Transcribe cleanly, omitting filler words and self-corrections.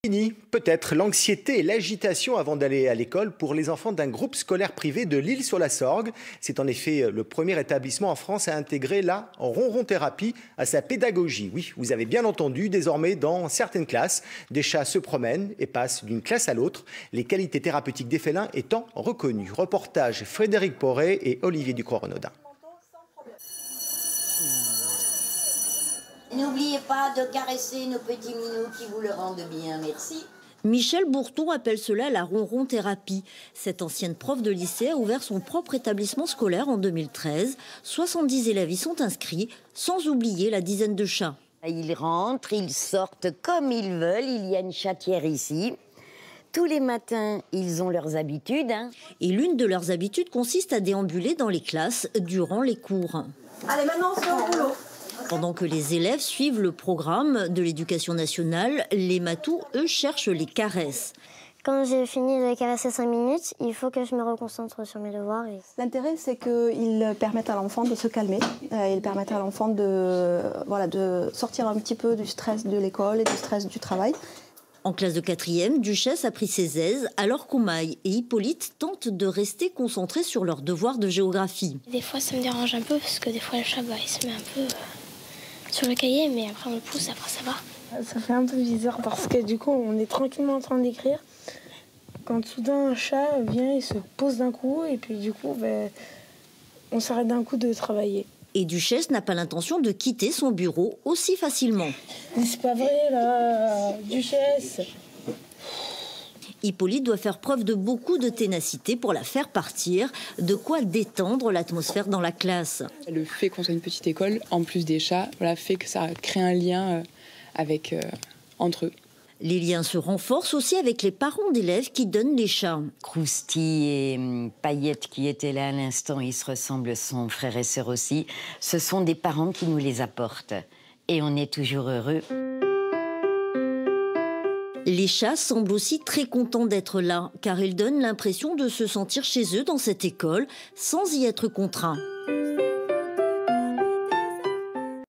Fini, peut-être l'anxiété et l'agitation avant d'aller à l'école pour les enfants d'un groupe scolaire privé de l'Isle-sur-la-Sorgue. C'est en effet le premier établissement en France à intégrer la ronron-thérapie à sa pédagogie. Oui, vous avez bien entendu, désormais dans certaines classes, des chats se promènent et passent d'une classe à l'autre, les qualités thérapeutiques des félins étant reconnues. Reportage Frédéric Porret et Olivier Ducrot-Renaudin. N'oubliez pas de caresser nos petits minous qui vous le rendent bien, merci. Michel Bourton appelle cela la ronron-thérapie. Cette ancienne prof de lycée a ouvert son propre établissement scolaire en 2013. 70 élèves y sont inscrits, sans oublier la dizaine de chats. Ils rentrent, ils sortent comme ils veulent, il y a une chatière ici. Tous les matins, ils ont leurs habitudes. Et l'une de leurs habitudes consiste à déambuler dans les classes durant les cours. Allez, maintenant on se met au boulot. Pendant que les élèves suivent le programme de l'éducation nationale, les matous, eux, cherchent les caresses. Quand j'ai fini de caresser 5 minutes, il faut que je me reconcentre sur mes devoirs. L'intérêt, c'est qu'ils permettent à l'enfant de se calmer. Ils permettent à l'enfant de sortir un petit peu du stress de l'école et du stress du travail. En classe de 4e, Duchesse a pris ses aises alors qu'Oumaï et Hippolyte tentent de rester concentrés sur leurs devoirs de géographie. Des fois, ça me dérange un peu parce que des fois, le chat, il se met un peu sur le cahier, mais après, on le pousse, après, ça va. Ça fait un peu bizarre parce que du coup, on est tranquillement en train d'écrire. Quand soudain, un chat vient et se pose d'un coup, et puis du coup, on s'arrête d'un coup de travailler. Et Duchesse n'a pas l'intention de quitter son bureau aussi facilement. Mais c'est pas vrai, là, Duchesse. Hippolyte doit faire preuve de beaucoup de ténacité pour la faire partir, de quoi détendre l'atmosphère dans la classe. Le fait qu'on soit une petite école, en plus des chats, fait que ça crée un lien entre eux. Les liens se renforcent aussi avec les parents d'élèves qui donnent les chats. Crousti et Paillette qui étaient là à l'instant, ils se ressemblent, son frère et sœur aussi. Ce sont des parents qui nous les apportent et on est toujours heureux. Les chats semblent aussi très contents d'être là, car ils donnent l'impression de se sentir chez eux dans cette école, sans y être contraints.